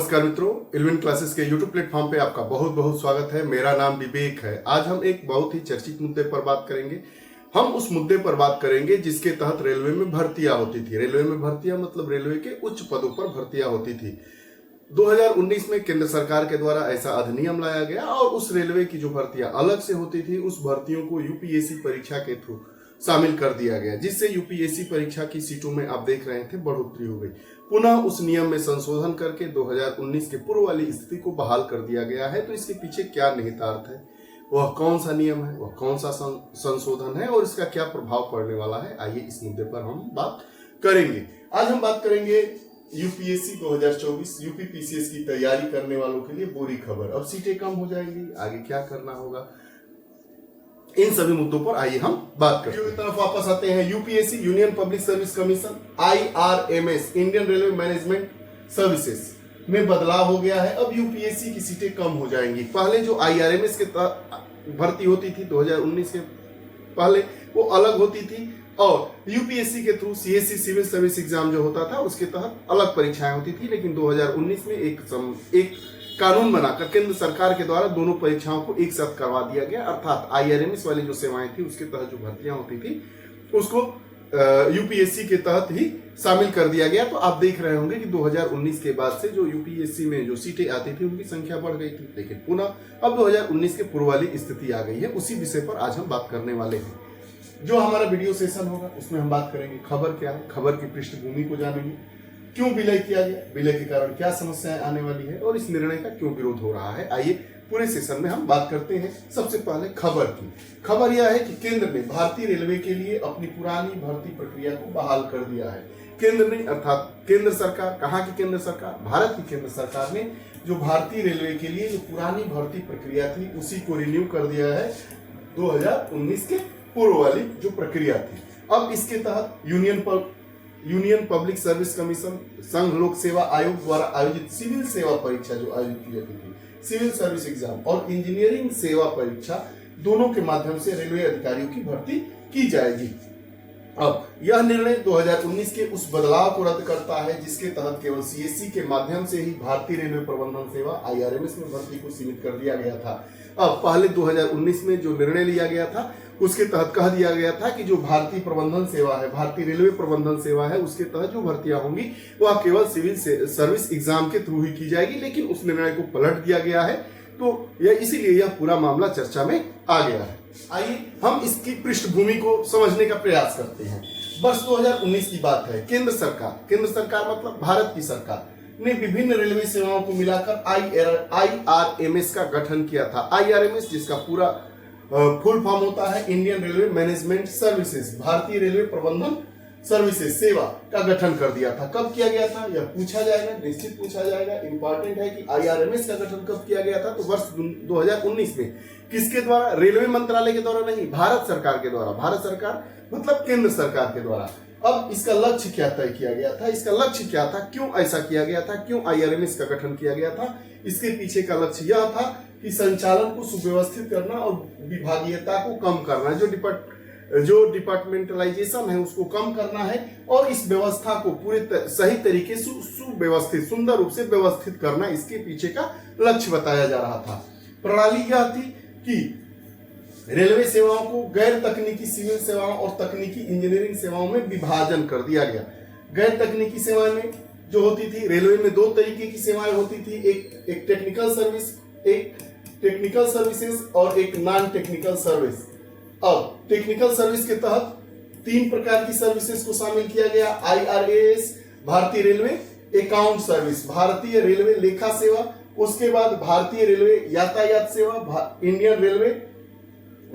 नमस्कार मित्रों, eleven classes के यूट्यूब प्लेटफॉर्म पे आपका बहुत बहुत स्वागत है। मेरा नाम विवेक है। आज हम एक बहुत ही चर्चित मुद्दे पर बात करेंगे। हम उस मुद्दे पर बात करेंगे जिसके तहत रेलवे में भर्तियां होती थी। रेलवे में भर्तियां मतलब रेलवे के उच्च पदों पर भर्तियां होती थी। 2019 में केंद्र सरकार के द्वारा ऐसा अधिनियम लाया गया और उस रेलवे की जो भर्तियां अलग से होती थी उस भर्तियों को यूपीएससी परीक्षा के थ्रू शामिल कर दिया गया, जिससे यूपीएससी परीक्षा की सीटों में आप देख रहे थे बढ़ोतरी हो गई। पुनः उस नियम में संशोधन करके 2019 के पूर्व वाली स्थिति को बहाल कर दिया गया है। तो इसके पीछे क्या निहितार्थ है, वह कौन सा नियम है, वह कौन सा संशोधन है और इसका क्या प्रभाव पड़ने वाला है, आइए इस मुद्दे पर हम बात करेंगे। आज हम बात करेंगे यूपीएससी 2024 यूपी पीसीएस की तैयारी करने वालों के लिए बुरी खबर। अब सीटें कम हो जाएंगी, आगे क्या करना होगा, इन सभी मुद्दों पर आइए हम बात करते हैं। तरफ वापस आते हैं। UPSC union public service commission IRMS Indian railway management services में बदलाव हो गया है। अब यूपीएससी की सीटें कम हो जाएंगी। पहले जो आईआरएमएस के भर्ती होती थी 2019 के पहले वो अलग होती थी और यूपीएससी के through CSC civil service exam जो होता था उसके तहत अलग परीक्षाएं होती थी। लेकिन 2019 में एक कानून बनाकर केंद्र सरकार के द्वारा दोनों परीक्षाओं को एक साथ करवा दिया गया, अर्थात आईआरएमएस वाली जो सेवाएं थी उसके तहत जो भर्तियां होती थी उसको यूपीएससी के तहत ही शामिल कर दिया गया। तो आप देख रहे होंगे कि 2019 के बाद से जो यूपीएससी में जो सीटें आती थी उनकी संख्या बढ़ गई थी, लेकिन पुनः अब 2019 के पूर्व वाली स्थिति आ गई है। उसी विषय पर आज हम बात करने वाले हैं। जो हमारा वीडियो सेशन होगा उसमें हम बात करेंगे खबर क्या है, खबर की पृष्ठभूमि को जानेंगे, क्यों विलय किया गया, विलय के कारण क्या समस्याएं आने वाली है और इस निर्णय का क्यों विरोध हो रहा है। आइए पूरे सेशन में हम बात करते हैं। सबसे पहले खबर की। खबर यह है कि केंद्र ने भारतीय रेलवे के लिए अपनी पुरानी भर्ती प्रक्रिया को बहाल कर दिया है। केंद्र ने अर्थात केंद्र सरकार, कहाँ की केंद्र सरकार, भारत की केंद्र सरकार ने जो भारतीय रेलवे के लिए जो पुरानी भर्ती प्रक्रिया थी उसी को रिन्यू कर दिया है 2019 के पूर्व वाली जो प्रक्रिया थी। अब इसके तहत यूनियन पब्लिक सर्विस कमीशन संघ लोक सेवा आयोग द्वारा आयोजित सिविल सेवा परीक्षा जो आयोजित की जाती थी, सिविल सर्विस एग्जाम और इंजीनियरिंग सेवा परीक्षा दोनों के माध्यम से रेलवे अधिकारियों की भर्ती की जाएगी। अब यह निर्णय 2019 के उस बदलाव को रद्द करता है जिसके तहत केवल सीएससी के माध्यम से ही भारतीय रेलवे प्रबंधन सेवा आईआरएमएस में भर्ती को सीमित कर दिया गया था। अब पहले 2019 में जो निर्णय लिया गया था उसके तहत कह दिया गया था कि जो भारतीय प्रबंधन सेवा है, भारतीय रेलवे प्रबंधन सेवा है, उसके तहत जो भर्तियां होंगी वह केवल सिविल सर्विस एग्जाम के थ्रू ही की जाएगी। लेकिन उस निर्णय को पलट दिया गया है, तो इसीलिए यह पूरा मामला चर्चा में आ गया है। आइए हम इसकी पृष्ठभूमि को समझने का प्रयास करते हैं। वर्ष 2019 की बात है। केंद्र सरकार मतलब भारत की सरकार ने विभिन्न रेलवे सेवाओं को मिलाकर आईआरएमएस का गठन किया था। आईआरएमएस जिसका पूरा फुल फॉर्म होता है इंडियन रेलवे मैनेजमेंट सर्विसेज, भारतीय रेलवे प्रबंधन सर्विसेज सेवा का गठन कर दिया था। कब किया गया था यह पूछा जाएगा, निश्चित पूछा जाएगा। इंपॉर्टेंट है कि आईआरएमएस का गठन कब किया गया था, तो वर्ष 2019 में। किसके द्वारा? रेलवे मंत्रालय के द्वारा नहीं, भारत सरकार के द्वारा। भारत सरकार मतलब केंद्र सरकार के द्वारा। अब इसका लक्ष्य क्या तय किया गया था, इसका लक्ष्य क्या था, क्यों ऐसा किया गया था, क्यों आईआरएमएस का गठन किया गया था? इसके पीछे का लक्ष्य यह था कि संचालन को सुव्यवस्थित करना और विभागीयता को कम करना, जो डिपार्टमेंटलाइजेशन है उसको कम करना है और इस व्यवस्था को पूरे सही तरीके से सुव्यवस्थित सुंदर रूप से व्यवस्थित करना, इसके पीछे का लक्ष्य बताया जा रहा था। प्रणाली यह थी कि रेलवे सेवाओं को गैर तकनीकी सिविल सेवाओं और तकनीकी इंजीनियरिंग सेवाओं में विभाजन कर दिया गया। गैर तकनीकी सेवाएं में जो होती थी, रेलवे में दो तरीके की सेवाएं होती थी, एक टेक्निकल सर्विस, एक टेक्निकल सर्विसेज और एक नॉन टेक्निकल सर्विस। अब टेक्निकल सर्विस के तहत 3 प्रकार की सर्विसेज को शामिल किया गया। आईआरएस भारतीय रेलवे अकाउंट सर्विस, भारतीय रेलवे लेखा सेवा, उसके बाद भारतीय रेलवे यातायात सेवा, इंडियन रेलवे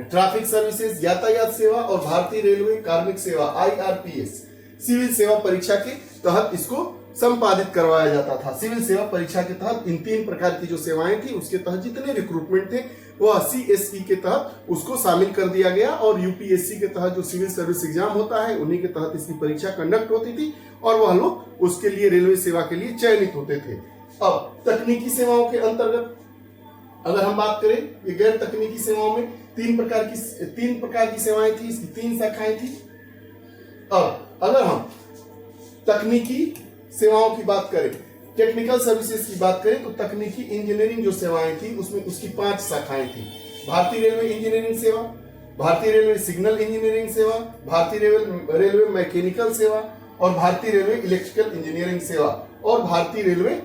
ट्रैफिक सर्विसेज यातायात सेवा और भारतीय रेलवे कार्मिक सेवा आईआरपीएस। सिविल सेवा परीक्षा के तहत इसको संपादित करवाया जाता था। सिविल सेवा परीक्षा के तहत इन 3 प्रकार की जो सेवाएं थी उसके तहत जितने रिक्रूटमेंट थे वह सीएसई के तहत उसको शामिल कर दिया गया और यूपीएससी के तहत जो सिविल सर्विस एग्जाम होता है उन्हीं के तहत इसकी परीक्षा कंडक्ट होती थी और वह लोग उसके लिए रेलवे सेवा के लिए चयनित होते थे। अब तकनीकी सेवाओं के अंतर्गत अगर हम बात करें, ये गैर तकनीकी सेवाओं में 3 प्रकार की सेवाएं थी, इसकी 3 शाखाएं थी। अब अगर हम तकनीकी सेवाओं की बात करें टेक्निकल सर्विसेज की बात करें तो तकनीकी इंजीनियरिंग जो सेवाएं थी उसमें उसकी 5 शाखाएं थी। भारतीय रेलवे इंजीनियरिंग सेवा, भारतीय रेलवे सिग्नल इंजीनियरिंग सेवा, भारतीय रेलवे मैकेनिकल सेवा और भारतीय रेलवे इलेक्ट्रिकल इंजीनियरिंग सेवा और भारतीय रेलवे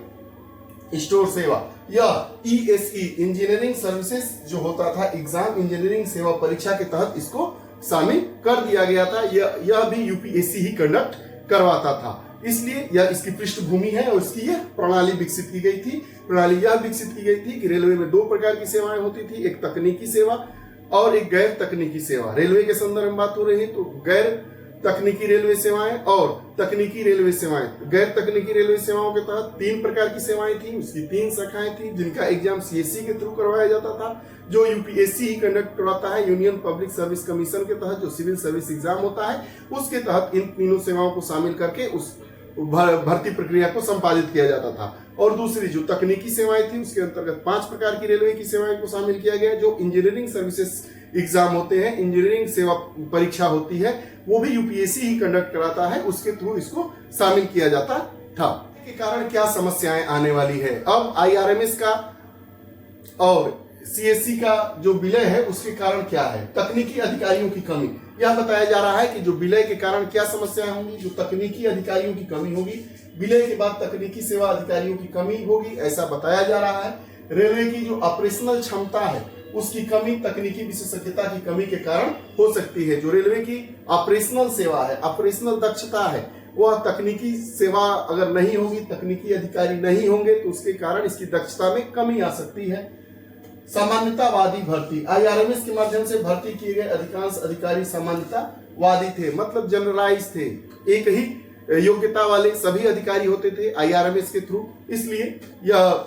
स्टोर सेवा। यह ईएसई इंजीनियरिंग सर्विसेज जो होता था एग्जाम इंजीनियरिंग सेवा परीक्षा के तहत इसको शामिल कर दिया गया था। यह भी यूपीएससी ही कंडक्ट करवाता था, इसलिए यह इसकी पृष्ठभूमि है और इसकी यह प्रणाली विकसित की गई थी। प्रणाली यह विकसित की गई थी कि रेलवे में 2 प्रकार की सेवाएं होती थी, एक तकनीकी सेवा और एक गैर तकनीकी सेवा। रेलवे के संदर्भ में बात हो रही है तो गैर तकनीकी रेलवे सेवाएं और तकनीकी रेलवे सेवाएं। गैर तकनीकी रेलवे सेवाओं के तहत 3 प्रकार की सेवाएं थी, उसकी 3 शाखाएं थी, जिनका एग्जाम सीएससी के थ्रू करवाया जाता था, जो यूपीएससी ही कंडक्ट करवाता है। यूनियन पब्लिक सर्विस कमीशन के तहत जो सिविल सर्विस एग्जाम होता है उसके तहत इन तीनों सेवाओं को शामिल करके उस भर्ती प्रक्रिया को संपादित किया जाता था। और दूसरी जो तकनीकी सेवाएं थी उसके अंतर्गत 5 प्रकार की रेलवे की सेवाएं को शामिल किया गया, जो इंजीनियरिंग सर्विसेज एग्जाम होते हैं, इंजीनियरिंग सेवा परीक्षा होती है, वो भी यूपीएससी ही कंडक्ट कराता है, उसके थ्रू इसको शामिल किया जाता था। के कारण क्या समस्याएं आने वाली है? अब आईआरएमएस का और सीएससी का जो विलय है उसके कारण क्या है? तकनीकी अधिकारियों की कमी। यह बताया जा रहा है कि जो विलय के कारण क्या समस्याएं होंगी, जो तकनीकी अधिकारियों की कमी होगी, विलय के बाद तकनीकी सेवा अधिकारियों की कमी होगी, ऐसा बताया जा रहा है। रेलवे की जो ऑपरेशनल क्षमता है उसकी कमी तकनीकी विशेषज्ञता की कमी के कारण हो सकती है। जो रेलवे की ऑपरेशनल सेवा है, ऑपरेशनल दक्षता है, वह तकनीकी सेवा अगर नहीं होगी, तकनीकी अधिकारी नहीं होंगे तो उसके कारण इसकी दक्षता में कमी आ सकती है। सामान्यतावादी भर्ती। आईआरएमएस के माध्यम से भर्ती किए गए अधिकांश अधिकारी सामान्यतावादी थे, मतलब जनरलाइज थे, एक ही योग्यता वाले सभी अधिकारी होते थे आईआरएमएस के थ्रू, इसलिए यह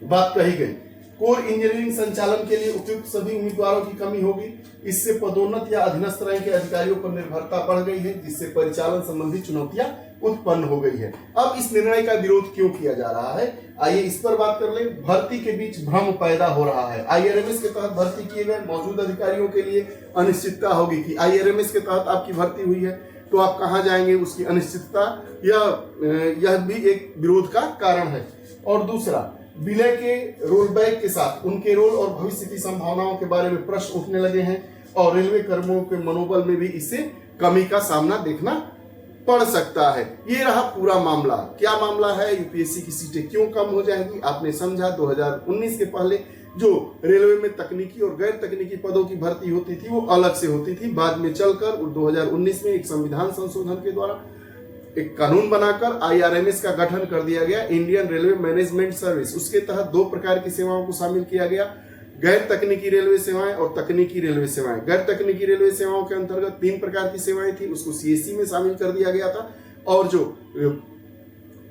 बात कही गई। कोर इंजीनियरिंग संचालन के लिए उपयुक्त सभी उम्मीदवारों की कमी होगी। इससे पदोन्नत या अधीनस्थ रैंक के अधिकारियों पर निर्भरता बढ़ गई है, जिससे परिचालन संबंधी चुनौतियां उत्पन्न हो गई है। अब इस निर्णय का विरोध क्यों किया जा रहा है, आइए इस पर बात कर लें। भर्ती के बीच भ्रम पैदा हो रहा है। आईआरएमएस के तहत भर्ती किए गए मौजूद अधिकारियों के लिए अनिश्चितता होगी कि आईआरएमएस के तहत आपकी भर्ती हुई है तो आप कहां जाएंगे, उसकी अनिश्चितता, यह भी एक विरोध का कारण है। और दूसरा, विलय के रोल बैक के साथ उनके रोल और भविष्य की संभावनाओं के बारे में प्रश्न उठने लगे हैं और रेलवे कर्मियों के मनोबल में भी इससे कमी का सामना देखना पड़ सकता है। ये रहा पूरा मामला। क्या मामला है, यूपीएससी की सीटें क्यों कम हो जाएंगी? आपने समझा 2019 के पहले जो रेलवे में तकनीकी और गैर तकनीकी पदों की भर्ती होती थी वो अलग से होती थी। बाद में चलकर 2019 में एक संविधान संशोधन के द्वारा एक कानून बनाकर आईआरएमएस का गठन कर दिया गया, इंडियन रेलवे मैनेजमेंट सर्विस। उसके तहत 2 प्रकार की सेवाओं को शामिल किया गया, गैर तकनीकी रेलवे सेवाएं और तकनीकी रेलवे सेवाएं। गैर तकनीकी रेलवे सेवाओं के अंतर्गत 3 प्रकार की सेवाएं थी, उसको सीएससी में शामिल कर दिया गया था। और जो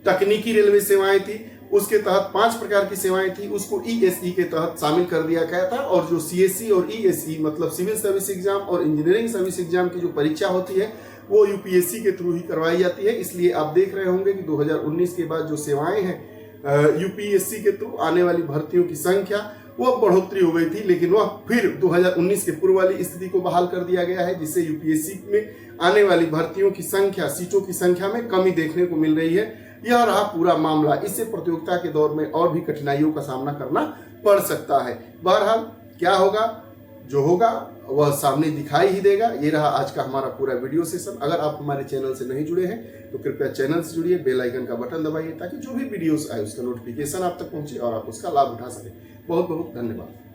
तकनीकी रेलवे सेवाएं थी उसके तहत 5 प्रकार की सेवाएं थी, उसको ईएसई के तहत शामिल कर दिया गया था। और जो सीएससी और ईएसई मतलब सिविल सर्विस एग्जाम और इंजीनियरिंग सर्विस एग्जाम की जो परीक्षा होती है वो यूपीएससी के थ्रू ही करवाई जाती है। इसलिए आप देख रहे होंगे कि 2019 के बाद जो सेवाएं हैं यूपीएससी के थ्रू आने वाली भर्तियों की संख्या वह बढ़ोतरी हो गई थी, लेकिन वह फिर 2019 के पूर्व वाली स्थिति को बहाल कर दिया गया है, जिससे यूपीएससी में आने वाली भर्तियों की संख्या, सीटों की संख्या में कमी देखने को मिल रही है। यह रहा पूरा मामला। इससे प्रतियोगिता के दौर में और भी कठिनाइयों का सामना करना पड़ सकता है। बहरहाल क्या होगा, जो होगा वह सामने दिखाई ही देगा। ये रहा आज का हमारा पूरा वीडियो सेशन। अगर आप हमारे चैनल से नहीं जुड़े हैं तो कृपया चैनल से जुड़िए, बेल आइकन का बटन दबाइए ताकि जो भी वीडियोस आए उसका नोटिफिकेशन आप तक पहुंचे और आप उसका लाभ उठा सकें। बहुत बहुत धन्यवाद।